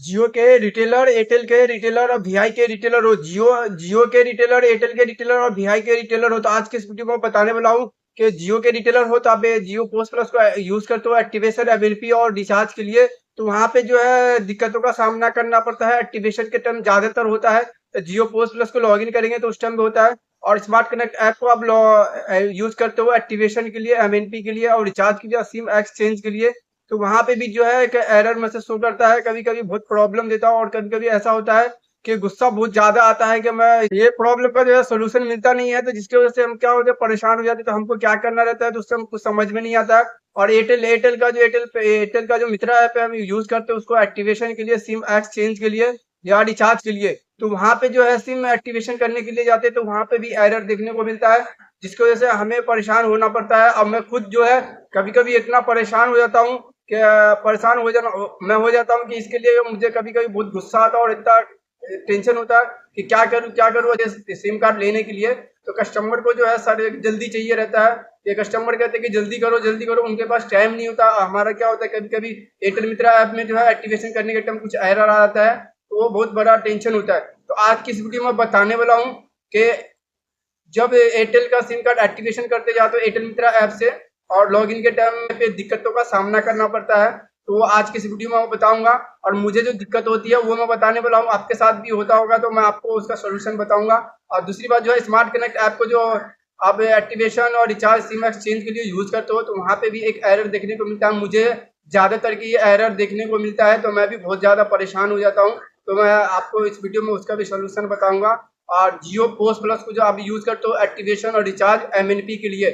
जियो के retailer, Airtel के retailer और वीआई के रिटेलर हो। जियो जियो के रिटेलर, एयरटेल के रिटेलर और वीआई के रिटेलर हो। तो आज के इस वीडियो में बताने वाला हूँ कि जियो के रिटेलर हो तो आप ये जियो पोस्ट प्लस को यूज करते हो एक्टिवेशन, एमएलपी और रिचार्ज के लिए। तो वहां पे जो है दिक्कतों का सामना करना पड़ता है। एक्टिवेशन के टाइम ज्यादातर होता है। तो जियो पोस्ट प्लस को लॉग इन करेंगे तो उस टाइम पे होता है। और स्मार्ट कनेक्ट ऐप को आप यूज करते हो एक्टिवेशन के लिए, एमएनपी के लिए और रिचार्ज के लिए, सिम एक्सचेंज के लिए। तो वहां पे भी जो है एक एरर मैसेज शो करता है, कभी कभी बहुत प्रॉब्लम देता है और कभी कभी ऐसा होता है कि गुस्सा बहुत ज्यादा आता है कि मैं ये प्रॉब्लम का जो है सोल्यूशन मिलता नहीं है। तो जिसकी वजह से हम क्या होते हैं, परेशान हो जाते हैं। तो हमको क्या करना रहता है तो उससे हमको समझ में नहीं आता है। और एयरटेल का जो मित्रा ऐप है हम यूज करते हैं उसको एक्टिवेशन के लिए, सिम एक्सचेंज के लिए या रिचार्ज के लिए। तो वहां पे जो है सिम एक्टिवेशन करने के लिए जाते हैं तो वहां पे भी एरर देखने को मिलता है, जिसकी वजह से हमें परेशान होना पड़ता है। अब मैं खुद जो है कभी कभी इतना परेशान हो जाता हूँ कि मैं हो जाता हूँ कि इसके लिए मुझे कभी कभी बहुत गुस्सा आता है और इतना टेंशन होता है कि क्या करूँ सिम कार्ड लेने के लिए। तो कस्टमर को जो है सर जल्दी चाहिए रहता है। ये कस्टमर कहते हैं कि जल्दी करो, उनके पास टाइम नहीं होता। हमारा क्या होता है कभी कभी एयरटेल मित्रा ऐप में जो है एक्टिवेशन करने के टाइम कुछ एरर आ जाता है, तो वो बहुत बड़ा टेंशन होता है। तो आज की इस वीडियो में बताने वाला हूँ कि जब एयरटेल का सिम कार्ड एक्टिवेशन करते जाते हो एयरटेल मित्रा ऐप से और लॉगिन के टाइम पे दिक्कतों का सामना करना पड़ता है, तो वो आज की इस वीडियो में मैं बताऊंगा। और मुझे जो दिक्कत होती है वो मैं बताने वाला हूँ, आपके साथ भी होता होगा तो मैं आपको उसका सोल्यूशन बताऊंगा। और दूसरी बात जो है, स्मार्ट कनेक्ट ऐप को जो आप एक्टिवेशन और रिचार्ज सिम एक्सचेंज के लिए यूज करते हो तो वहाँ पे भी एक एरर देखने को मिलता है। मुझे ज्यादातर की ये एरर देखने को मिलता है तो मैं भी बहुत ज्यादा परेशान हो जाता हूँ। तो मैं आपको इस वीडियो में उसका भी सोल्यूशन बताऊंगा। और जियो पोस्ट प्लस को जो आप यूज करते हो एक्टिवेशन और रिचार्ज एमएनपी के लिए,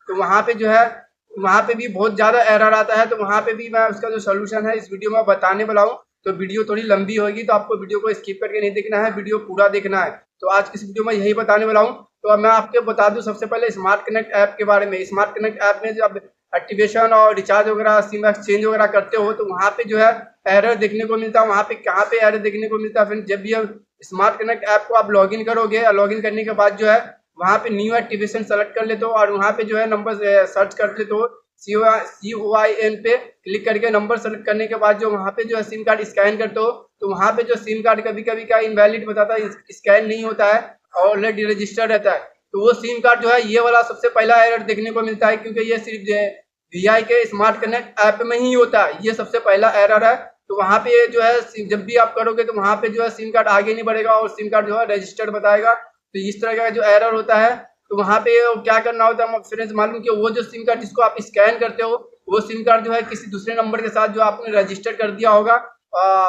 तो वहाँ पे जो है वहाँ पे भी बहुत ज़्यादा एरर आता है। तो वहाँ पे भी मैं उसका जो सोल्यूशन है इस वीडियो में बताने वाला हूँ। तो वीडियो थोड़ी लंबी होगी तो आपको वीडियो को स्किप करके नहीं देखना है, वीडियो पूरा देखना है। तो आज की इस वीडियो में यही बताने वाला हूँ। तो अब मैं आपको बता दूं सबसे पहले स्मार्ट कनेक्ट ऐप के बारे में। स्मार्ट कनेक्ट ऐप में जब एक्टिवेशन और रिचार्ज वगैरह, सिम एक्सचेंज वगैरह करते हो तो वहाँ पे जो है एरर देखने को मिलता है। वहाँ पे कहाँ पे एरर देखने को मिलता है, फिर जब भी स्मार्ट कनेक्ट ऐप को आप लॉगिन करोगे और लॉगिन करने के बाद जो है वहाँ पे न्यू एक्टिवेशन सेलेक्ट कर लेते हो और वहाँ पे जो है नंबर सर्च कर लेते हो। COIN पे क्लिक करके नंबर सेलेक्ट करने के बाद जो वहाँ पे जो है सिम कार्ड स्कैन करते हो तो वहाँ पे जो सिम कार्ड कभी कभी का इनवैलिड बताता है, स्कैन नहीं होता है, ऑलरेडी रजिस्टर्ड रहता है। तो वो सिम कार्ड जो है ये वाला सबसे पहला एरर देखने को मिलता है, क्योंकि ये सिर्फ वीआई के स्मार्ट कनेक्ट ऐप में ही होता है। ये सबसे पहला एरर है। तो वहाँ पे जो है जब भी आप करोगे तो वहाँ पे जो है सिम कार्ड आगे नहीं बढ़ेगा और सिम कार्ड जो है रजिस्टर्ड बताएगा। तो इस तरह का जो एरर होता है तो वहाँ पे क्या करना होता है फ्रेंड्स मालूम कि वो जो सिम कार्ड जिसको आप स्कैन करते हो वो सिम कार्ड जो है किसी दूसरे नंबर के साथ जो आपने रजिस्टर कर दिया होगा,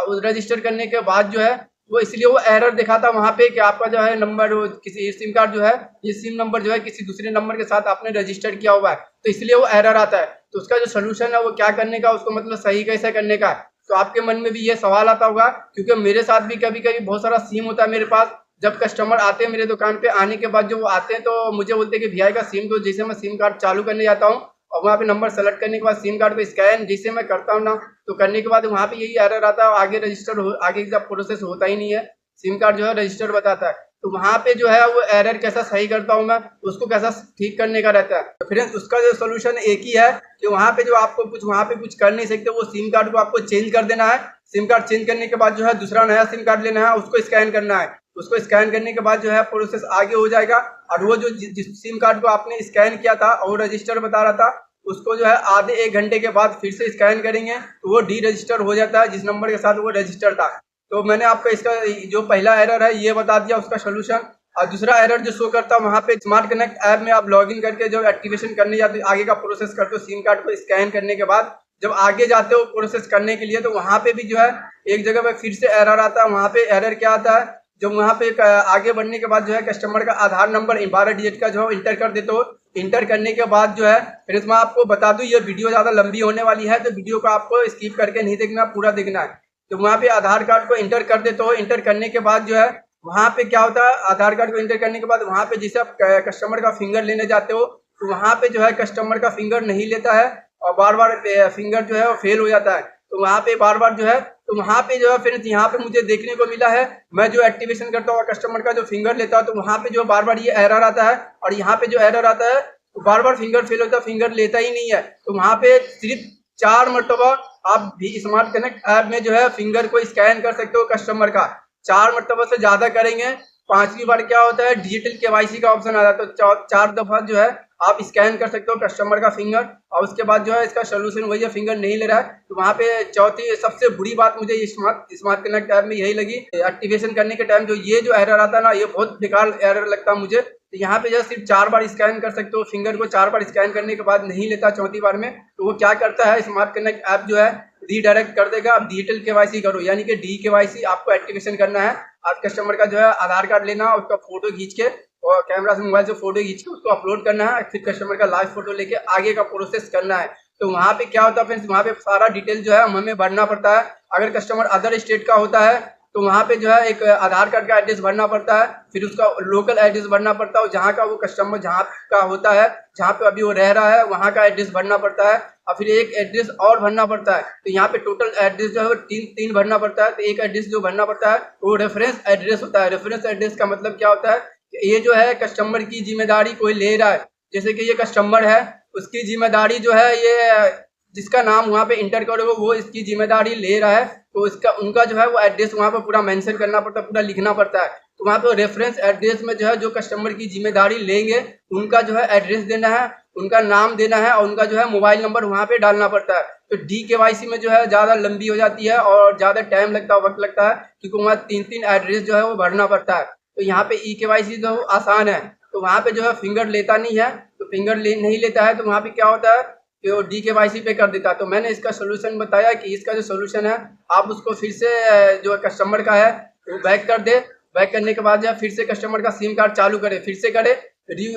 उस रजिस्टर करने के बाद जो है वो इसलिए वो एरर दिखाता वहाँ पे कि आपका जो है नंबर किसी सिम कार्ड जो है ये सिम नंबर जो है किसी दूसरे नंबर के साथ आपने रजिस्टर किया हुआ है, तो इसलिए वो एरर आता है। तो उसका जो सोल्यूशन है वो क्या करने का, उसको मतलब सही कैसे करने का। तो आपके मन में भी ये सवाल आता होगा, क्योंकि मेरे साथ भी कभी कभी बहुत सारा सिम होता है मेरे पास। जब कस्टमर आते हैं मेरे दुकान पे, आने के बाद जो वो आते हैं तो मुझे बोलते हैं कि वीआई का सिम दो। जैसे मैं सिम कार्ड चालू करने जाता हूँ और वहाँ पे नंबर सेलेक्ट करने के बाद सिम कार्ड को स्कैन जैसे मैं करता हूँ ना, तो करने के बाद वहाँ पे यही एरर आता है, आगे रजिस्टर हो, आगे का प्रोसेस होता ही नहीं है, सिम कार्ड जो है रजिस्टर बताता है। तो वहाँ पे जो है वो एरर कैसा सही करता हूँ मैं, उसको कैसा ठीक करने का रहता है। तो फ्रेंड्स उसका जो सोल्यूशन एक ही है कि वहाँ पे जो आपको कुछ वहाँ पे कुछ कर नहीं सकते, वो सिम कार्ड को आपको चेंज कर देना है। सिम कार्ड चेंज करने के बाद जो है दूसरा नया सिम कार्ड लेना है, उसको स्कैन करना है। उसको स्कैन करने के बाद जो है प्रोसेस आगे हो जाएगा। और वो जो जिस सिम कार्ड को आपने स्कैन किया था और रजिस्टर बता रहा था, उसको जो है आधे 1 घंटे के बाद फिर से स्कैन करेंगे तो वो डी रजिस्टर हो जाता है जिस नंबर के साथ वो रजिस्टर था। तो मैंने आपको इसका जो पहला एरर है ये बता दिया, उसका सोल्यूशन। और दूसरा एरर जो शो करता है वहाँ पे स्मार्ट कनेक्ट ऐप में आप लॉगिन करके जो एक्टिवेशन करने जाते हो, आगे का प्रोसेस करते हो सिम कार्ड को स्कैन करने के बाद, जब आगे जाते हो प्रोसेस करने के लिए तो वहाँ पे भी जो है एक जगह पे फिर से एरर आता है। वहाँ पे एरर क्या आता है, जब वहाँ पे आगे बढ़ने के बाद जो है कस्टमर का आधार नंबर 12 डिजिट का जो इंटर कर देते हो। इंटर करने के बाद जो है फिर मैं आपको बता दूं ये वीडियो ज़्यादा लंबी होने वाली है तो वीडियो को आपको स्किप करके नहीं देखना, पूरा देखना है। तो वहाँ पे आधार कार्ड को इंटर कर देते हो। इंटर करने के बाद जो है वहाँ पे क्या होता है, आधार कार्ड को इंटर करने के बाद वहाँ पे जैसे आप कस्टमर का फिंगर लेने जाते हो तो वहाँ पे जो है कस्टमर का फिंगर नहीं लेता है और बार बार फिंगर जो है वो फेल हो जाता है। तो वहाँ पे बार बार जो है, तो वहाँ पे जो है फिर यहाँ पे मुझे देखने को मिला है, मैं जो एक्टिवेशन करता हूँ कस्टमर का जो फिंगर लेता हूँ तो वहाँ पे जो बार बार ये एरर आता है। और यहाँ पे जो एरर आता है तो बार बार फिंगर फेल होता है, फिंगर लेता ही नहीं है। तो वहाँ पे सिर्फ 4 मरतबा आप भी स्मार्ट कनेक्ट ऐप में जो है फिंगर को स्कैन कर सकते हो कस्टमर का। 4 मरतबा से ज्यादा करेंगे, 5वीं बार क्या होता है डिजिटल केवाईसी का ऑप्शन आता है, तो 4 दफा जो है आप स्कैन कर सकते हो कस्टमर का फिंगर, और उसके बाद जो है इसका सोल्यूशन वही है, फिंगर नहीं ले रहा है। तो वहाँ पे चौथी सबसे बुरी बात मुझे स्मार्ट कनेक्ट ऐप में यही लगी, एक्टिवेशन करने के टाइम जो ये जो एरर आता है ना, ये बहुत बेकार एरर लगता है मुझे। तो यहाँ पे जो सिर्फ 4 बार स्कैन कर सकते हो, फिंगर को 4 बार स्कैन करने के बाद नहीं लेता चौथी बार में, तो वो क्या करता है स्मार्ट कनेक्ट ऐप जो है रीडायरेक्ट कर देगा। आप डिजिटल केवाईसी करो, यानी कि डी केवाईसी आपको एक्टिवेशन करना है। आप कस्टमर का जो है आधार कार्ड लेना, उसका फोटो खींच के और कैमरा से मोबाइल से फोटो खींच के उसको अपलोड करना है, फिर कस्टमर का लाइव फोटो लेके आगे का प्रोसेस करना है। तो वहाँ पे क्या होता है फ्रेंड्स, वहाँ पे सारा डिटेल जो है हमें भरना पड़ता है। अगर कस्टमर अदर स्टेट का होता है तो वहाँ पे जो है एक आधार कार्ड का एड्रेस भरना पड़ता है, फिर उसका लोकल एड्रेस भरना पड़ता है, जहाँ का वो कस्टमर जहाँ का होता है, जहाँ पे अभी वो रह रहा है वहाँ का एड्रेस भरना पड़ता है, और फिर एक एड्रेस और भरना पड़ता है। तो यहाँ पे टोटल एड्रेस जो है वो तीन भरना पड़ता है। तो एक एड्रेस जो भरना पड़ता है वो रेफरेंस एड्रेस होता है। रेफरेंस एड्रेस का मतलब क्या होता है कि ये जो है कस्टमर की जिम्मेदारी कोई ले रहा है, जैसे कि ये कस्टमर है, उसकी जिम्मेदारी जो है ये जिसका नाम वहाँ पे इंटर करोगे वो इसकी जिम्मेदारी ले रहा है, तो इसका उनका जो है वो एड्रेस वहाँ पे पूरा मेंशन करना पड़ता है, पूरा लिखना पड़ता है। तो वहाँ पे रेफरेंस एड्रेस में जो है जो कस्टमर की जिम्मेदारी लेंगे उनका जो है एड्रेस देना है, उनका नाम देना है, और उनका जो है मोबाइल नंबर वहाँ पे डालना पड़ता है। तो डी केवाईसी में जो है ज़्यादा लंबी हो जाती है और ज़्यादा टाइम लगता है, वक्त लगता है, क्योंकि वहाँ 3 एड्रेस जो है वो भरना पड़ता है। तो यहाँ पे ई केवाईसी जो आसान है, तो वहाँ पे जो है फिंगर लेता नहीं है, तो फिंगर नहीं लेता है, तो वहाँ पे क्या होता है कि वो डी केवाईसी पे कर देता है। तो मैंने इसका सोल्यूशन बताया कि इसका जो सोल्यूशन है आप उसको फिर से जो कस्टमर का है वो बैक कर दे, बैक करने के बाद जो है फिर से कस्टमर का सिम कार्ड चालू करे, फिर से करे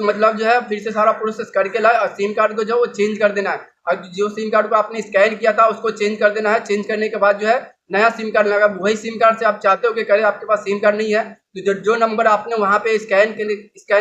मतलब जो है फिर से सारा प्रोसेस करके लाए, और सिम कार्ड को जो वो चेंज कर देना है, और जो सिम कार्ड को आपने स्कैन किया था उसको चेंज कर देना है। चेंज करने के बाद जो है नया सिम कार्ड लगा, वही सिम कार्ड से आप चाहते हो कि करे आपके पास सिम कार्ड नहीं है, तो जो नंबर आपने वहाँ पे स्कैन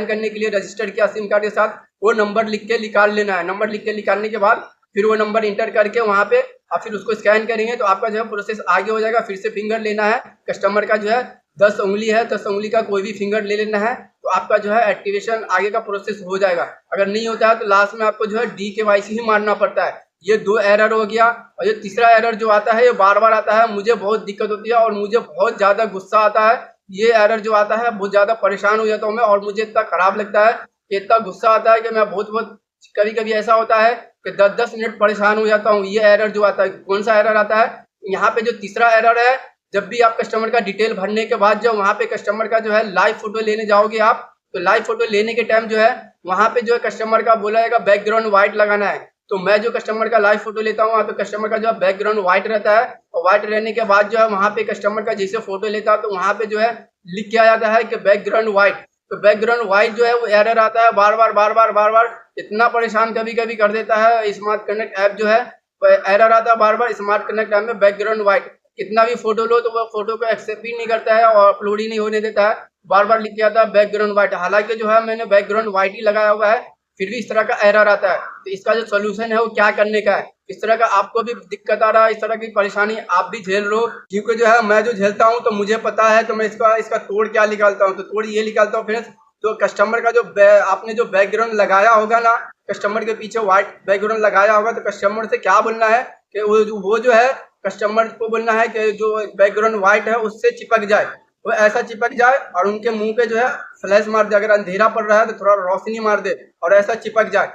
करने के लिए रजिस्टर किया सिम कार्ड के साथ, वो नंबर लिख के निकाल लेना है। नंबर लिख के निकालने के बाद फिर वो नंबर इंटर करके वहाँ पे आप फिर उसको स्कैन करेंगे तो आपका जो है प्रोसेस आगे हो जाएगा। फिर से फिंगर लेना है, कस्टमर का जो है 10 उंगली है, 10 उंगली का कोई भी फिंगर ले लेना है, तो आपका जो है एक्टिवेशन आगे का प्रोसेस हो जाएगा। अगर नहीं होता है तो लास्ट में आपको जो है डी केवाईसी ही मारना पड़ता है। ये 2 एरर हो गया, और ये तीसरा एरर जो आता है ये बार बार आता है, मुझे बहुत दिक्कत होती है और मुझे बहुत ज़्यादा गुस्सा आता है। ये एरर जो आता है बहुत ज़्यादा परेशान हो जाता हूँ मैं, और मुझे इतना ख़राब लगता है, इतना गुस्सा आता है कि मैं बहुत कभी कभी ऐसा होता है कि 10-10 मिनट परेशान हो जाता हूँ। ये एरर जो आता है, कौन सा एरर आता है, यहाँ पे जो तीसरा एरर है, जब भी आप कस्टमर का डिटेल भरने के बाद जो वहाँ पे कस्टमर का जो है लाइव फोटो लेने जाओगे आप, तो लाइव फोटो लेने के टाइम जो है वहाँ पे जो है कस्टमर का बोला जाएगा बैकग्राउंड व्हाइट लगाना है। तो मैं जो कस्टमर का लाइव फोटो लेता हूँ वहाँ पे कस्टमर का जो है बैकग्राउंड व्हाइट रहता है, और व्हाइट रहने के बाद जो है वहाँ पे कस्टमर का जैसे फोटो लेता है तो वहाँ पे जो है लिख के आ जाता है कि बैकग्राउंड व्हाइट। तो बैकग्राउंड व्हाइट जो है वो एरर आता है बार बार, इतना परेशान कभी कभी कर देता है। स्मार्ट कनेक्ट ऐप जो है एरर आता है बार बार स्मार्ट कनेक्ट ऐप में बैकग्राउंड व्हाइट, कितना भी फोटो लो तो वो फोटो को एक्सेप्ट ही नहीं करता है और अपलोड ही नहीं होने देता है, बार बार लिख के आता है बैकग्राउंड व्हाइट। हालांकि जो है मैंने बैकग्राउंड व्हाइट ही लगाया हुआ है, फिर भी इस तरह का एरर आता है। तो इसका जो सोल्यूशन है वो क्या करने का है, इस तरह का आपको भी दिक्कत आ रहा है, इस तरह की परेशानी आप भी झेल लो, क्योंकि जो है मैं जो झेलता हूँ तो मुझे पता है, तो मैं इसका तोड़ क्या निकालता हूँ, तो तोड़ ये निकालता हूँ फ्रेंड्स। तो कस्टमर का जो आपने जो बैकग्राउंड लगाया होगा ना, कस्टमर के पीछे व्हाइट बैकग्राउंड लगाया होगा, तो कस्टमर से क्या बोलना है कि वो जो है कस्टमर को बोलना है कि जो बैकग्राउंड व्हाइट है उससे चिपक जाए, वो ऐसा चिपक जाए, और उनके मुंह पे जो है फ्लैश मार दे, अगर अंधेरा पड़ रहा है तो थोड़ा रोशनी मार दे और ऐसा चिपक जाए।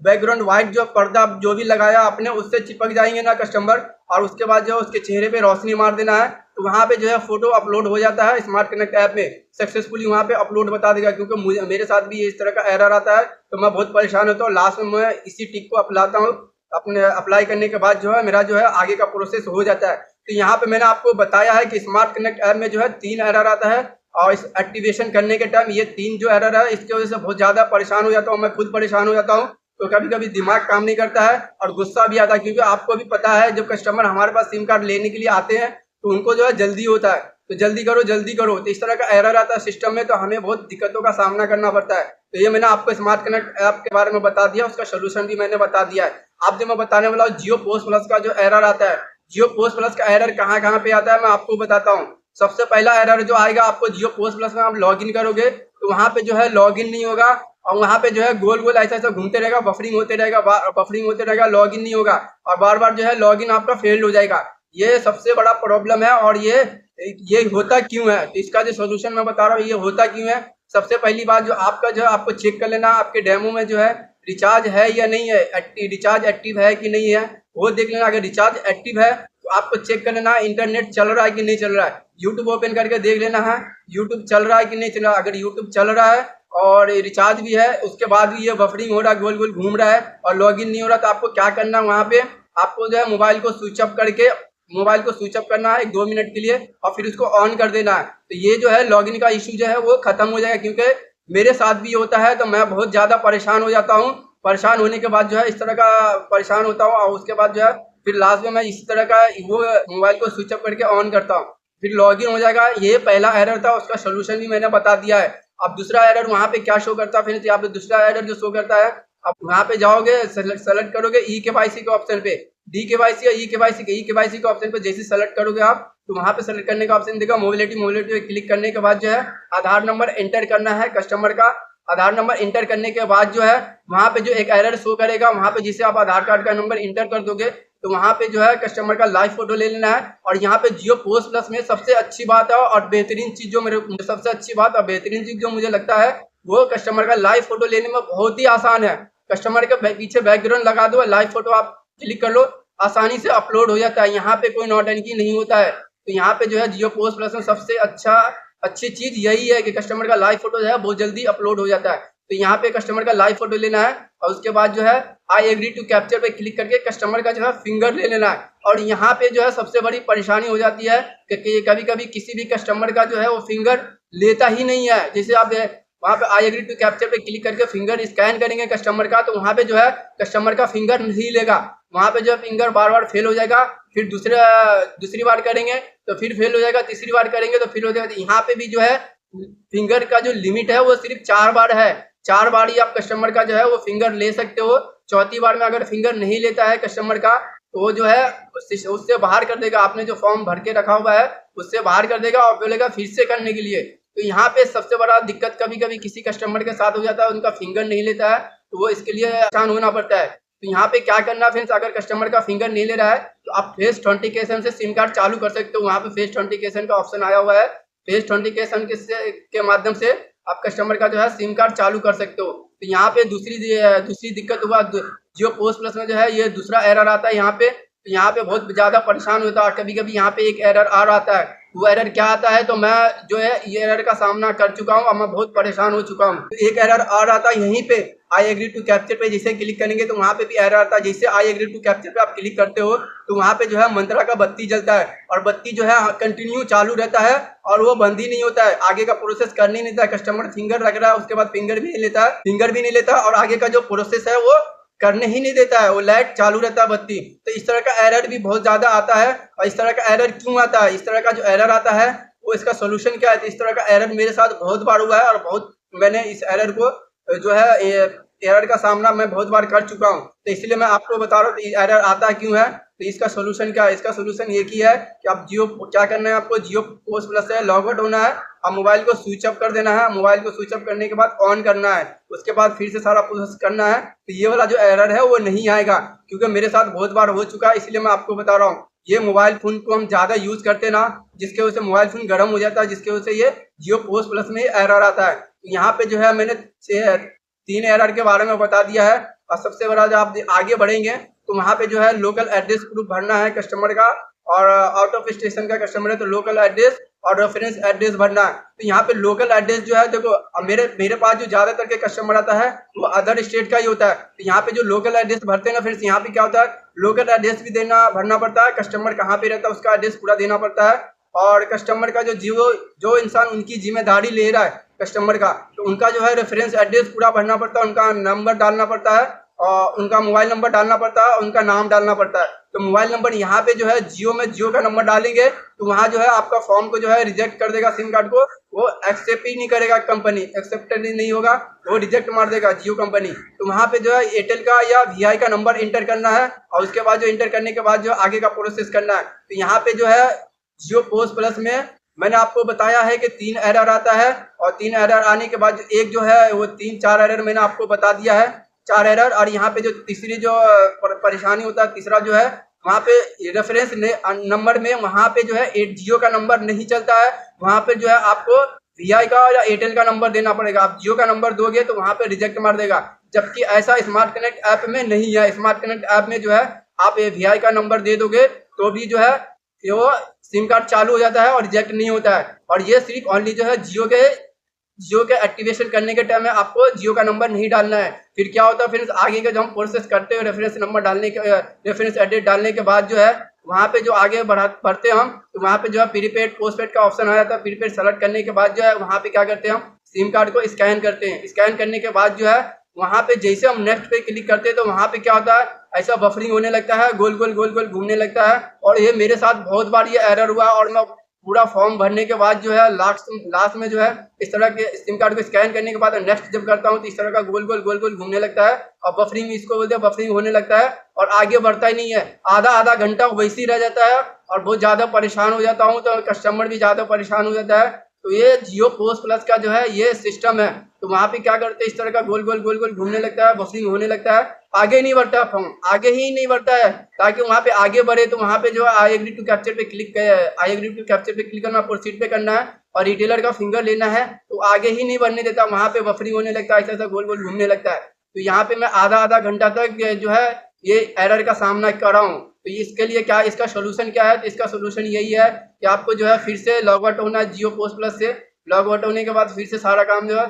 बैकग्राउंड व्हाइट जो पर्दा जो भी लगाया आपने उससे चिपक जाएंगे ना कस्टमर, और उसके बाद जो उसके चेहरे पे रोशनी मार देना है, तो वहाँ पे जो है फोटो अपलोड हो जाता है स्मार्ट कनेक्ट ऐप में सक्सेसफुली, वहाँ पे अपलोड बता देगा। क्योंकि मेरे साथ भी इस तरह का एरर आता है तो मैं बहुत परेशान होता हूँ। लास्ट में मैं इसी टिक को अपलाता हूँ, अपने अप्लाई करने के बाद जो है मेरा जो है आगे का प्रोसेस हो जाता है। तो यहाँ पे मैंने आपको बताया है कि स्मार्ट कनेक्ट ऐप में जो है 3 एरर आता है, और इस एक्टिवेशन करने के टाइम ये 3 जो एरर है इसकी वजह से बहुत ज़्यादा परेशान हो जाता हूँ, मैं खुद परेशान हो जाता हूँ। तो कभी कभी दिमाग काम नहीं करता है और गुस्सा भी आता है, क्योंकि आपको भी पता है जब कस्टमर हमारे पास सिम कार्ड लेने के लिए आते हैं तो उनको जो है जल्दी होता है, तो जल्दी करो। तो इस तरह का एरर आता है सिस्टम में, तो हमें बहुत दिक्कतों का सामना करना पड़ता है। तो ये मैंने आपको स्मार्ट कनेक्ट ऐप के बारे में बता दिया, उसका सोल्यूशन भी मैंने बता दिया है। आप जो मैं बताने वाला हूँ जियो पोस्ट प्लस का जो एरर आता है, जियो पोस्ट प्लस का एरर कहाँ पे आता है मैं आपको बताता हूँ। सबसे पहला एरर जो आएगा आपको जियो पोस्ट प्लस में आप लॉगिन करोगे तो वहाँ पे जो है लॉगिन नहीं होगा, और वहाँ पे जो है गोल गोल ऐसा ऐसा घूमते रहेगा, बफरिंग होते रहेगा, बफरिंग होते रहेगा, लॉगिन नहीं होगा और बार बार जो है लॉगिन आपका फेल हो जाएगा। ये सबसे बड़ा प्रॉब्लम है और ये होता क्यों है, तो इसका जो सोल्यूशन मैं बता रहा हूँ ये होता क्यों है। सबसे पहली बात जो आपका जो है आपको चेक कर लेना आपके डेमो में जो है रिचार्ज है या नहीं है, रिचार्ज एक्टिव है कि नहीं है वो देख लेना। अगर रिचार्ज एक्टिव है तो आपको चेक कर लेना इंटरनेट चल रहा है कि नहीं चल रहा है। यूट्यूब ओपन करके देख लेना है यूट्यूब चल रहा है कि नहीं चल रहा है। अगर यूट्यूब चल रहा है और रिचार्ज भी है उसके बाद भी ये बफरिंग हो रहा है, गोल गोल घूम रहा है और लॉगिन नहीं हो रहा, तो आपको क्या करना है वहाँ पे आपको जो है मोबाइल को स्विच ऑफ करना है 1-2 मिनट के लिए और फिर उसको ऑन कर देना है। तो ये जो है लॉगिन का इशू जो है वो खत्म हो जाएगा, क्योंकि मेरे साथ भी होता है तो मैं बहुत ज़्यादा परेशान हो जाता हूँ। परेशान होने के बाद जो है इस तरह का परेशान होता हूँ और उसके बाद जो है फिर लास्ट में मैं इस तरह का वो मोबाइल को स्विच ऑफ करके ऑन करता हूँ, फिर लॉगिन हो जाएगा। ये पहला एरर था, उसका सोल्यूशन भी मैंने बता दिया है। अब दूसरा एरर वहाँ पे क्या शो करता है, फिर यहाँ पे दूसरा एरर जो शो करता है, अब वहाँ पे जाओगे सेलेक्ट करोगे ई-केवाईसी के ऑप्शन पे, डी-केवाईसी या ई-केवाईसी के ऑप्शन पे जैसे सेलेक्ट करोगे आप तो वहाँ पे सेलेक्ट करने का ऑप्शन देगा मोबिलिटी पे क्लिक करने के बाद जो है आधार नंबर एंटर करना है कस्टमर का। आधार नंबर इंटर करने के बाद जो है वहाँ पे जो एक एरर शो करेगा, वहाँ पे जिसे आप आधार कार्ड का नंबर इंटर कर दोगे तो वहाँ पे जो है कस्टमर का लाइव फोटो ले लेना है। और यहाँ पे जियो पोस्ट प्लस में सबसे अच्छी बात है और बेहतरीन चीज जो सबसे अच्छी बात और बेहतरीन चीज जो मुझे लगता है वो कस्टमर का लाइव फोटो लेने में बहुत ही आसान है। कस्टमर के पीछे बैकग्राउंड लगा दो, लाइव फोटो आप क्लिक कर लो, आसानी से अपलोड हो जाता है। यहाँ पे कोई नौटंकी नहीं होता है। तो यहाँ पे जो है जियो पोस्ट प्लस में सबसे अच्छी चीज यही है कि कस्टमर का लाइव फोटो जो है बहुत जल्दी अपलोड हो जाता है। तो यहाँ पे कस्टमर का लाइव फोटो लेना है और उसके बाद जो है आई एग्री टू कैप्चर पे क्लिक करके कस्टमर का जो है फिंगर ले लेना है। और यहाँ पे जो है सबसे बड़ी परेशानी हो जाती है कि कभी कभी किसी भी कस्टमर का जो है वो फिंगर लेता ही नहीं है। जैसे आप वहाँ पे आई एग्री टू कैप्चर पे क्लिक करके फिंगर स्कैन करेंगे कस्टमर का तो वहाँ पे जो है कस्टमर का फिंगर नहीं लेगा, वहाँ पे जो है फिंगर बार बार फेल हो जाएगा। फिर दूसरी बार करेंगे तो फिर फेल हो जाएगा, तीसरी बार करेंगे तो फिर हो जाएगा। यहाँ पे भी जो है फिंगर का जो लिमिट है वो सिर्फ 4 बार है, 4 बार ही आप कस्टमर का जो है वो फिंगर ले सकते हो। चौथी बार में अगर फिंगर नहीं लेता है कस्टमर का तो वो जो है उससे बाहर कर देगा, आपने जो फॉर्म भर के रखा हुआ है उससे बाहर कर देगा और बोलेगा फिर से करने के लिए। तो यहाँ पे सबसे बड़ा दिक्कत कभी कभी किसी कस्टमर के साथ हो जाता है, उनका फिंगर नहीं लेता है तो वो इसके लिए परेशान होना पड़ता है। तो यहाँ पे क्या करना फ्रेंड्स, अगर कस्टमर का फिंगर नहीं ले रहा है तो आप फेस ऑथेंटिकेशन से सिम कार्ड चालू कर सकते हो। वहाँ पे फेस ऑथेंटिकेशन का ऑप्शन आया हुआ है, फेस ऑथेंटिकेशन के माध्यम से आप कस्टमर का जो है सिम कार्ड चालू कर सकते हो। तो यहाँ पे दूसरी दिक्कत हुआ जियो पोस्ट प्लस में जो है ये दूसरा एरर आता है यहाँ पे। तो यहाँ पे बहुत ज़्यादा परेशान होता है, कभी कभी यहाँ पे एक एरर आ रहा है। वो एरर क्या आता है तो मैं जो है ये एरर का सामना कर चुका हूँ और मैं बहुत परेशान हो चुका हूँ। तो एक एरर आ रहा था यहीं पे आई एग्री टू कैप्चर पे जैसे क्लिक करेंगे तो वहाँ पे भी एरर आता है। जैसे आई एग्री टू कैप्चर पे आप क्लिक करते हो तो वहाँ पे जो है मंत्रा का बत्ती जलता है और बत्ती जो है कंटिन्यू चालू रहता है और वो बंद ही नहीं होता है। आगे का प्रोसेस करने नहीं देता है, कस्टमर फिंगर रख रहा है उसके बाद फिंगर भी नहीं लेता और आगे का जो प्रोसेस है वो करने ही नहीं देता है, वो लाइट चालू रहता है बत्ती। तो इस तरह का एरर भी बहुत ज्यादा आता है। और इस तरह का एरर क्यों आता है, इस तरह का जो एरर आता है वो इसका सोल्यूशन क्या है। तो इस तरह का एरर मेरे साथ बहुत बार हुआ है और बहुत मैंने इस एरर को जो है एरर का सामना मैं बहुत बार कर चुका हूँ। तो इसलिए मैं आपको बता रहा हूँ एरर आता क्यों है। तो इसका सोल्यूशन क्या है, इसका सोल्यूशन ये की है कि आप क्या करना है, आपको जियो पोस्ट प्लस से लॉग आउट होना है और मोबाइल को स्विच ऑफ कर देना है। मोबाइल को स्विच ऑफ करने के बाद ऑन करना है, उसके बाद फिर से सारा प्रोसेस करना है। तो ये वाला जो एरर है वो नहीं आएगा, क्योंकि मेरे साथ बहुत बार हो चुका है। इसलिए मैं आपको बता रहा हूँ ये मोबाइल फोन को हम ज्यादा यूज करते ना, जिसके वजह से मोबाइल फोन गर्म हो जाता है, जिसकी वजह से ये जियो पोस्ट प्लस में एरर आता है। तो यहाँ पे जो है मैंने 3 एरर के बारे में बता दिया है। और सबसे बड़ा जो आप आगे बढ़ेंगे तो वहाँ पे जो है लोकल एड्रेस प्रूफ भरना है कस्टमर का, और आउट ऑफ स्टेशन का कस्टमर है तो लोकल एड्रेस और रेफरेंस एड्रेस भरना है। तो यहाँ पे लोकल एड्रेस जो है देखो मेरे पास जो ज्यादातर के कस्टमर आता है वो अदर स्टेट का ही होता है। तो यहाँ पे जो लोकल एड्रेस भरते हैं ना फ्रेंड्स, यहाँ पे क्या होता है लोकल एड्रेस भी भरना पड़ता है, कस्टमर कहाँ पे रहता है उसका एड्रेस पूरा देना पड़ता है। और कस्टमर का जो इंसान उनकी जिम्मेदारी ले रहा है कस्टमर का, तो उनका जो है रेफरेंस एड्रेस पूरा भरना पड़ता है, उनका नंबर डालना पड़ता है और उनका मोबाइल नंबर डालना पड़ता है, उनका नाम डालना पड़ता है। तो मोबाइल नंबर यहाँ पे जो है जियो का नंबर डालेंगे तो वहाँ जो है आपका फॉर्म को जो है रिजेक्ट कर देगा, सिम कार्ड को वो एक्सेप्ट ही नहीं करेगा, कंपनी एक्सेप्टेड नहीं होगा, वो रिजेक्ट मार देगा जियो कंपनी। तो वहाँ पे जो है एयरटेल का या वीआई का नंबर इंटर करना है और उसके बाद जो इंटर करने के बाद जो आगे का प्रोसेस करना है। तो यहाँ पे जो है जियो पोस्ट प्लस में मैंने आपको बताया है कि 3 एरर आता है और 3 एरर आने के बाद एक जो है वो 3-4 एरर मैंने आपको बता दिया है, 4 एरर। और यहाँ पे जो तीसरी जो परेशानी होता है, तीसरा जो है वहाँ पे रेफरेंस नंबर में वहाँ पे जो है जियो का नंबर नहीं चलता है, वहाँ पे जो है आपको वीआई का या एयरटेल का नंबर देना पड़ेगा। आप जियो का नंबर दोगे तो वहाँ पे रिजेक्ट मार देगा, जबकि ऐसा स्मार्ट कनेक्ट ऐप में नहीं है। स्मार्ट कनेक्ट ऐप में जो है आप वीआई का नंबर दे दोगे तो भी जो है वो सिम कार्ड चालू हो जाता है और रिजेक्ट नहीं होता है। और ये सिर्फ ओनली जो है जियो के एक्टिवेशन करने के टाइम में आपको जियो का नंबर नहीं डालना है। फिर क्या होता है, फिर आगे का जो हम प्रोसेस करते हैं रेफरेंस नंबर डालने के, रेफरेंस एड्रेस डालने के बाद जो है वहाँ पे जो आगे बढ़ते हम तो वहाँ पे जो है प्रीपेड पोस्टपेड का ऑप्शन आ जाता है। प्रीपेड सेलेक्ट करने के बाद जो है वहाँ पे क्या करते हैं, हम सिम कार्ड को स्कैन करते हैं। स्कैन करने के बाद जो है वहाँ पे जैसे हम नेक्स्ट पे क्लिक करते हैं तो वहाँ पे क्या होता है, ऐसा बफरिंग होने लगता है, गोल गोल घूमने लगता है। और ये मेरे साथ बहुत बार ये एरर हुआ और मैं पूरा फॉर्म भरने के बाद जो है लास्ट में जो है इस तरह के सिम कार्ड को स्कैन करने के बाद नेक्स्ट जब करता हूँ तो इस तरह का गोल गोल घूमने लगता है और बफरिंग, इसको बोलते हैं बफरिंग होने लगता है और आगे बढ़ता ही नहीं है। आधा घंटा वैसे ही रह जाता है और बहुत ज़्यादा परेशान हो जाता हूँ, तो कस्टमर भी ज़्यादा परेशान हो जाता है। तो ये जियो पोस्ट प्लस का जो है ये सिस्टम है। तो वहाँ पे क्या करते हैं, इस तरह का गोल गोल घूमने लगता है, बफरिंग होने लगता है, आगे नहीं बढ़ता फोन, आगे ही नहीं बढ़ता है। ताकि वहाँ पे आगे बढ़े तो वहाँ पे जो है आई एग्री टू कैप्चर पे क्लिक करना, प्रोसीड पे करना है और रिटेलर का फिंगर लेना है, तो आगे ही नहीं बढ़ने देता, वहाँ पे बफरिंग होने लगता है, ऐसा गोल घूमने लगता है। तो यहाँ पे मैं आधा घंटा तक जो है ये एरर का सामना कर रहा हूँ। तो इसके लिए क्या, इसका सोल्यूशन क्या है, तो इसका सोल्यूशन यही है कि आपको जो है फिर से लॉग आउट होना है जियो पोस्ट प्लस से। लॉग आउट होने के बाद फिर से सारा काम जो है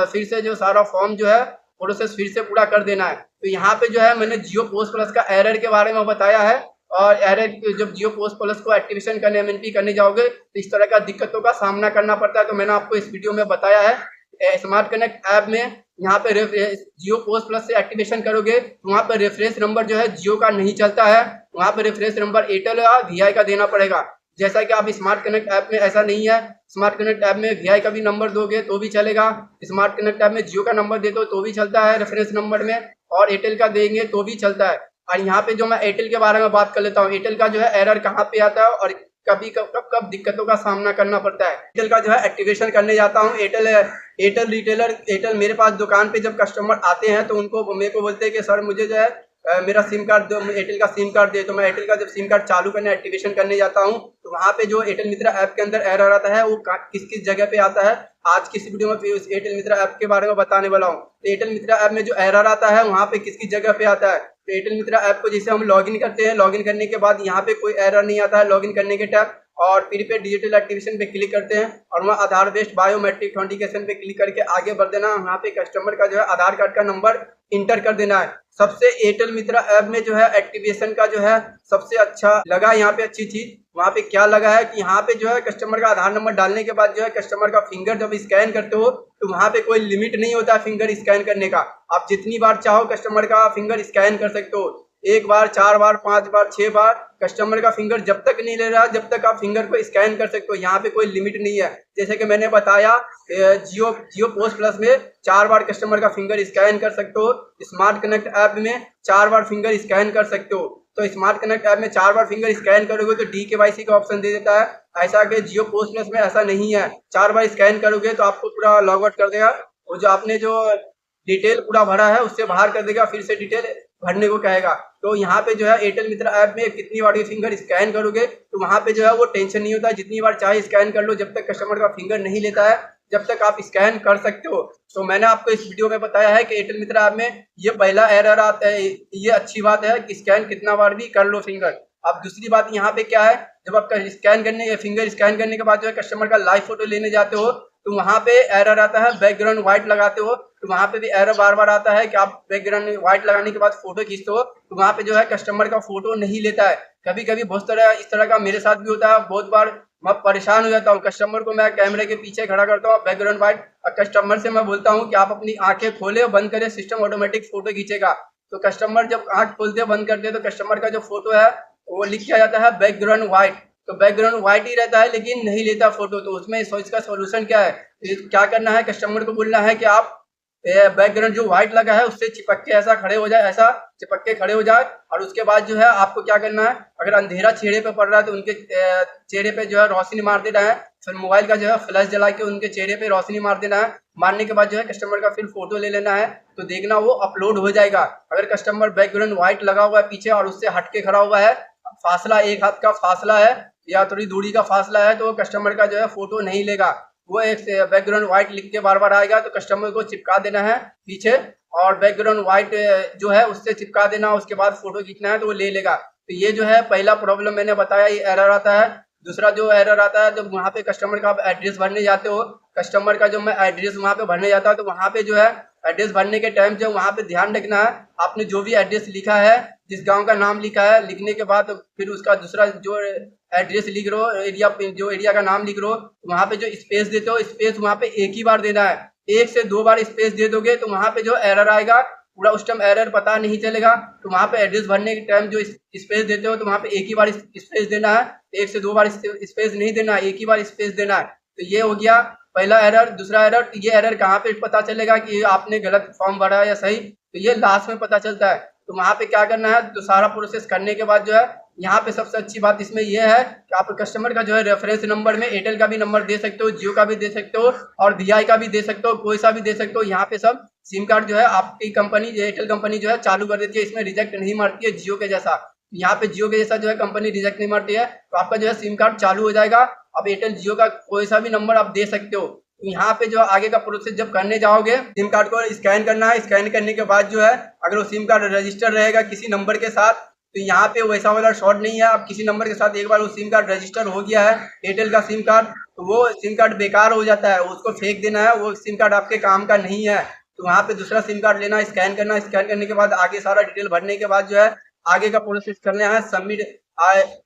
फिर से जो सारा फॉर्म जो है प्रोसेस फिर से पूरा कर देना है। तो यहाँ पे जो है मैंने जियो पोस्ट प्लस का एरर के बारे में बताया है। और एरर जब जियो पोस्ट प्लस को एक्टिवेशन करने एमएनपी करने जाओगे तो इस तरह का दिक्कतों का सामना करना पड़ता है। तो मैंने आपको इस वीडियो में बताया है। स्मार्ट कनेक्ट ऐप में यहाँ पे जियो पोस्ट प्लस से एक्टिवेशन करोगे तो वहाँ पे रेफरेंस नंबर जो है जियो का नहीं चलता है, वहाँ पे रेफरेंस नंबर एयरटेल या वीआई का देना पड़ेगा। जैसा कि आप स्मार्ट कनेक्ट ऐप में ऐसा नहीं है। स्मार्ट कनेक्ट ऐप में वीआई का भी नंबर दोगे तो भी चलेगा, स्मार्ट कनेक्ट ऐप में जियो का नंबर दे दो तो भी चलता है रेफरेंस नंबर में, और एयरटेल का देंगे तो भी चलता है। और यहाँ पे जो मैं एयरटेल के बारे में बात कर लेता हूँ, एयरटेल का जो है एरर कहाँ पे आता है और कब दिक्कतों का सामना करना पड़ता है। एयरटेल का जो है एक्टिवेशन करने जाता हूँ, एयरटेल मेरे पास दुकान पे जब कस्टमर आते हैं तो उनको मेरे को बोलते हैं कि सर मुझे जो है मेरा सिम कार्ड दो, एयरटेल का सिम कार्ड दे। तो मैं एयरटेल का जब सिम कार्ड चालू करने एक्टिवेशन करने जाता हूँ तो वहाँ पे जो एयरटेल मित्रा ऐप के अंदर एरर आता है वो किस जगह पे आता है, आज की इस वीडियो में एयरटेल मित्रा ऐप के बारे में बताने वाला हूँ। तो एयरटेल मित्रा ऐप में जो एरर आता है वहाँ पे किसकी जगह पे आता है। तो एयरटेल मित्रा ऐप को जैसे हम लॉगिन करते हैं, लॉगिन करने के बाद यहाँ पे कोई एरर नहीं आता है लॉगिन करने के टाइम, और प्रीपेड डिजिटल एक्टिवेशन पे क्लिक करते हैं और वहाँ आधार बेस्ड बायोमेट्रिक ऑथेंटिकेशन पे क्लिक करके आगे बढ़ देना। वहाँ पे कस्टमर का जो है आधार कार्ड का नंबर इंटर कर देना है। सबसे एयरटेल मित्रा ऐप में जो है एक्टिवेशन का जो है सबसे अच्छा लगा, यहाँ पे अच्छी चीज वहाँ पे क्या लगा है कि यहाँ पे जो है कस्टमर का आधार नंबर डालने के बाद जो है कस्टमर का फिंगर जब स्कैन करते हो तो वहाँ पे कोई लिमिट नहीं होता फिंगर स्कैन करने का। आप जितनी बार चाहो कस्टमर का फिंगर स्कैन कर सकते हो, 1 बार, 4 बार, 5 बार, 6 बार, कस्टमर का फिंगर जब तक नहीं ले रहा जब तक आप फिंगर को स्कैन कर सकते हो। यहाँ पे कोई लिमिट नहीं है। जैसे कि मैंने बताया जियो पोस्ट प्लस में 4 बार कस्टमर का फिंगर स्कैन कर सकते हो, स्मार्ट कनेक्ट ऐप में 4 बार फिंगर स्कैन कर सकते हो। तो स्मार्ट कनेक्ट ऐप में 4 बार फिंगर स्कैन करोगे तो DKYC का ऑप्शन दे देता है, ऐसा कि जियो पोस्ट प्लस में ऐसा नहीं है। 4 बार स्कैन करोगे तो आपको पूरा लॉग आउट कर देगा और जो आपने जो डिटेल पूरा भरा है उससे बाहर कर देगा, फिर से डिटेल भरने को कहेगा। तो यहाँ पे जो है एयरटेल मित्रा ऐप में कितनी बार ये फिंगर स्कैन करोगे तो वहाँ पे जो है वो टेंशन नहीं होता, जितनी बार चाहे स्कैन कर लो, जब तक कस्टमर का फिंगर नहीं लेता है जब तक आप स्कैन कर सकते हो। तो मैंने आपको इस वीडियो में बताया है कि एयरटेल मित्रा ऐप में ये पहला एरर आता है, ये अच्छी बात है कि स्कैन कितना बार भी कर लो फिंगर। अब दूसरी बात यहाँ पे क्या है, जब आप फिंगर स्कैन करने के बाद जो है कस्टमर का लाइव फोटो लेने जाते हो तो वहाँ पे एरर आता है, बैकग्राउंड व्हाइट लगाते हो तो वहाँ पे भी एरर बार बार आता है कि आप बैकग्राउंड व्हाइट लगाने के बाद फोटो खींचते हो तो वहाँ पे जो है कस्टमर का फोटो नहीं लेता है। कभी कभी बहुत इस तरह का मेरे साथ भी होता है, बहुत बार मैं परेशान हो जाता हूँ। कस्टमर को मैं कैमरे के पीछे खड़ा करता हूँ बैकग्राउंड व्हाइट, और कस्टमर से मैं बोलता हूँ कि आप अपनी आंखें खोले और बंद करें, सिस्टम ऑटोमेटिक फोटो खींचेगा। तो कस्टमर जब आंख खोलते बंद करते तो कस्टमर का जो फोटो है वो लिख किया जाता है बैकग्राउंड व्हाइट। तो बैकग्राउंड व्हाइट ही रहता है लेकिन नहीं लेता फोटो। तो उसमें इसका सोल्यूशन क्या है, क्या करना है, कस्टमर को बोलना है कि आप बैकग्राउंड जो व्हाइट लगा है उससे चिपक के ऐसा खड़े हो जाए, ऐसा चिपक के खड़े हो जाए। और उसके बाद जो है आपको क्या करना है, अगर अंधेरा चेहरे पे पड़ रहा है तो उनके चेहरे पे जो है रोशनी मार देना है। फिर मोबाइल का जो है फ्लैश जला के उनके चेहरे पे रोशनी मार देना है। मारने के बाद जो है कस्टमर का फिर फोटो ले लेना है, तो देखना वो अपलोड हो जाएगा। अगर कस्टमर बैकग्राउंड व्हाइट लगा हुआ है पीछे और उससे हट के खड़ा हुआ है, फासला एक हाथ का फासला है या थोड़ी दूरी का फासला है, तो कस्टमर का जो है फोटो नहीं लेगा। वो एक बैकग्राउंड व्हाइट लिख के बार बार आएगा, तो कस्टमर को चिपका देना है पीछे, और बैकग्राउंड व्हाइट जो है उससे चिपका देना, उसके बाद फोटो खींचना है तो वो ले लेगा। तो ये जो है पहला प्रॉब्लम मैंने बताया, ये एरर आता है। दूसरा जो एरर आता है, जब वहाँ पे कस्टमर का आप एड्रेस भरने जाते हो, कस्टमर का जो मैं एड्रेस वहाँ पे भरने जाता हूँ, तो वहाँ पे जो है एड्रेस भरने के टाइम जो वहाँ पे ध्यान रखना है, आपने जो भी एड्रेस लिखा है, जिस गांव का नाम लिखा है, लिखने के बाद फिर उसका दूसरा जो एड्रेस लिख रहे हो, एरिया जो एरिया का नाम लिख रहे हो, वहाँ पे जो स्पेस देते हो, स्पेस वहाँ पे एक ही बार देना है। एक से दो बार स्पेस दे दोगे तो वहाँ पे जो एरर आएगा, पूरा उस टाइम एरर पता नहीं चलेगा। तो वहाँ पे एड्रेस भरने के टाइम जो स्पेस देते हो, तो वहाँ पे एक ही बार स्पेस देना है, एक से दो बार स्पेस नहीं देना है, एक ही बार स्पेस देना है। तो ये हो गया पहला एरर। दूसरा एरर, ये एरर कहाँ पे पता चलेगा कि आपने गलत फॉर्म भरा है या सही, तो ये लास्ट में पता चलता है। तो वहाँ पे क्या करना है, तो सारा प्रोसेस करने के बाद जो है, यहाँ पे सबसे अच्छी बात इसमें यह है कि आप कस्टमर का जो है रेफरेंस नंबर में एयरटेल का भी नंबर दे सकते हो, जियो का भी दे सकते हो, और वीआई का भी दे सकते हो, कोई सा भी दे सकते हो। यहाँ पे सब सिम कार्ड जो है आपकी कंपनी एयरटेल कंपनी जो है चालू कर देती है, इसमें रिजेक्ट नहीं मारती है जियो के जैसा। यहाँ पे जियो के जैसा जो है कंपनी रिजेक्ट नहीं मारती है, तो आपका जो है सिम कार्ड चालू हो जाएगा। अब एयरटेल जियो का कोई सा भी नंबर आप दे सकते हो। यहाँ पे जो आगे का प्रोसेस जब करने जाओगे, सिम कार्ड को स्कैन करना है। स्कैन करने के बाद जो है, अगर वो सिम कार्ड रजिस्टर रहेगा किसी नंबर के साथ, तो यहाँ पे वैसा वाला शॉर्ट नहीं है। अब किसी नंबर के साथ एक बार वो सिम कार्ड रजिस्टर हो गया है, एयरटेल का सिम कार्ड, तो वो सिम कार्ड बेकार हो जाता है, उसको फेंक देना है, वो सिम कार्ड आपके काम का नहीं है। तो वहाँ पे दूसरा सिम कार्ड लेना, स्कैन करना, स्कैन करने के बाद आगे सारा डिटेल भरने के बाद जो है आगे का प्रोसेस करना है। सबमिट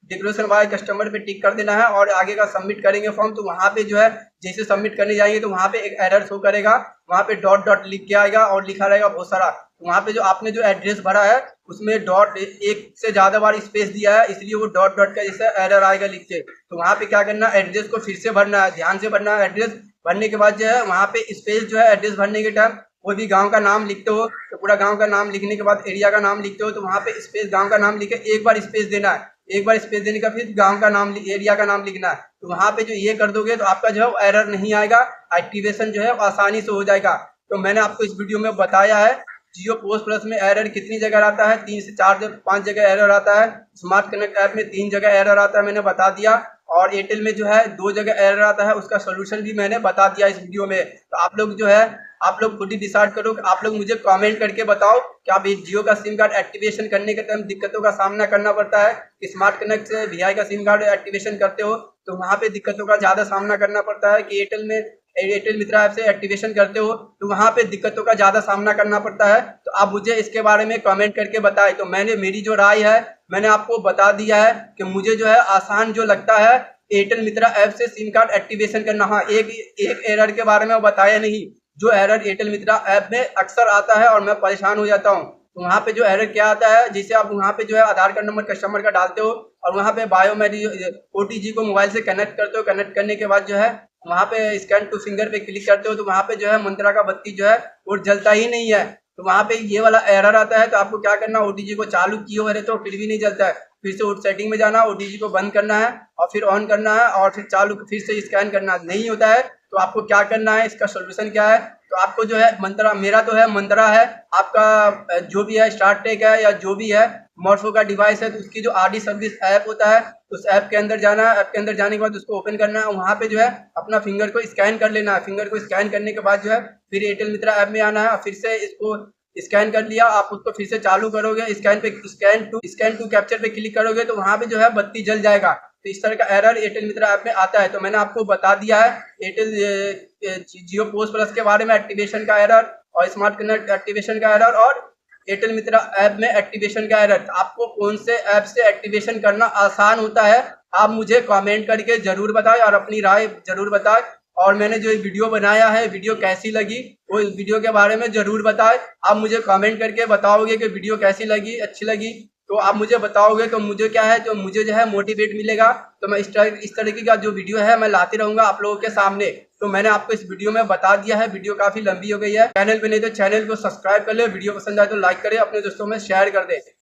डिक्लेरेशन बाय कस्टमर पे टिक कर देना है, और आगे का सबमिट करेंगे फॉर्म, तो वहाँ पे जो है जैसे सबमिट करने जाएंगे तो वहाँ पे एक एरर शो करेगा, वहाँ पे डॉट डॉट लिख के आएगा और लिखा रहेगा बहुत सारा। तो वहाँ पे जो आपने जो एड्रेस भरा है उसमें डॉट एक से ज्यादा बार स्पेस दिया है, इसलिए वो डॉट डॉट का जैसे एरर आएगा लिख के। तो वहाँ पे क्या करना है, एड्रेस को फिर से भरना है, ध्यान से भरना है। एड्रेस भरने के बाद जो है वहाँ पे स्पेस जो है एड्रेस भरने के टाइम कोई भी गांव का नाम लिखते हो, तो पूरा गांव का नाम लिखने के बाद एरिया का नाम लिखते हो, तो वहाँ पे स्पेस गांव का नाम लिखे एक बार स्पेस देना है, एक बार स्पेस देने का फिर गांव का नाम एरिया का नाम लिखना है। तो वहाँ पे जो ये कर दोगे तो आपका जो है एरर नहीं आएगा, एक्टिवेशन जो है आसानी से हो जाएगा। तो मैंने आपको इस वीडियो में बताया है जियो पोस्ट प्लस में एरर कितनी जगह आता है, 3 से 4 5 जगह एरर आता है। स्मार्ट कनेक्ट ऐप में 3 जगह एरर आता है, मैंने बता दिया। और एयरटेल में जो है 2 जगह एरर आता है, उसका सोल्यूशन भी मैंने बता दिया इस वीडियो में। तो आप लोग जो है, आप लोग खुद ही डिसाइड करो। आप लोग मुझे कमेंट करके बताओ कि आप जियो का सिम कार्ड एक्टिवेशन करने के टाइम दिक्कतों का सामना करना पड़ता है कि स्मार्ट कनेक्ट से वीआई का सिम कार्ड एक्टिवेशन करते हो तो वहाँ पे दिक्कतों का ज़्यादा सामना करना पड़ता है, कि एयरटेल में एयरटेल मित्रा ऐप से एक्टिवेशन करते हो तो वहाँ पे दिक्कतों का ज़्यादा सामना करना पड़ता है। तो आप मुझे इसके बारे में कमेंट करके बताएं। तो मेरी जो राय है मैंने आपको बता दिया है कि मुझे जो है आसान जो लगता है एयरटेल मित्रा ऐप से सिम कार्ड एक्टिवेशन करना। हाँ, एक एरर के बारे में बताया नहीं, जो एरर एयरटेल मित्रा ऐप में अक्सर आता है और मैं परेशान हो जाता हूँ। तो वहाँ पे जो एरर क्या आता है, जैसे आप वहाँ पे जो है आधार कार्ड नंबर कस्टमर का डालते हो और वहाँ पे बायोमेट्रिक ओटीजी को मोबाइल से कनेक्ट करते हो। कनेक्ट करने के बाद जो है वहाँ पे स्कैन टू फिंगर पे क्लिक करते हो तो वहाँ पे जो है मंत्रा का बत्ती जो है वो जलता ही नहीं है। तो वहाँ पे ये वाला एरर आता है। तो आपको क्या करना, ओटीजी को चालू किए हुए रहते हो फिर भी नहीं जलता है, फिर से सेटिंग में जाना, ओटीजी को बंद करना है और फिर ऑन करना है और फिर चालू फिर से स्कैन करना। नहीं होता है तो आपको क्या करना है, इसका सोल्यूशन क्या है, तो आपको जो है मंत्रा, मेरा तो है मंत्रा है, आपका जो भी है स्टार्ट टेक है या जो भी है मॉर्फो का डिवाइस है, तो उसकी जो आरडी सर्विस ऐप होता है उस ऐप के अंदर जाना है। ऐप के अंदर जाने के बाद उसको ओपन करना है, वहाँ पे जो है अपना फिंगर को स्कैन कर लेना है। फिंगर को स्कैन करने के बाद जो है फिर एयरटेल मित्रा ऐप में आना है, फिर से इसको स्कैन कर लिया, आप उसको फिर से चालू करोगे, स्कैन टू कैप्चर पे क्लिक करोगे तो वहाँ पे जो है बत्ती जल जाएगा। तो इस तरह का एरर एयरटेल मित्रा ऐप में आता है। तो मैंने आपको बता दिया है एयरटेल जियो पोस्ट प्लस के बारे में, एक्टिवेशन का एरर और स्मार्ट कनेक्ट एक्टिवेशन का एरर और एयरटेल मित्रा ऐप में एक्टिवेशन का एरर। आपको कौन से ऐप से एक्टिवेशन करना आसान होता है आप मुझे कमेंट करके जरूर बताएं और अपनी राय जरूर बताएं। और मैंने जो वीडियो बनाया है वीडियो कैसी लगी वो वीडियो के बारे में जरूर बताएं। आप मुझे कमेंट करके बताओगे कि वीडियो कैसी लगी, अच्छी लगी तो आप मुझे बताओगे तो मुझे क्या है, जो मुझे जो है मोटिवेट मिलेगा। तो मैं इस तरीके का जो वीडियो है मैं लाते रहूंगा आप लोगों के सामने। तो मैंने आपको इस वीडियो में बता दिया है, वीडियो काफी लंबी हो गई है। चैनल पे नहीं तो चैनल को सब्सक्राइब कर ले, वीडियो पसंद आए तो लाइक करे, अपने दोस्तों में शेयर कर दे।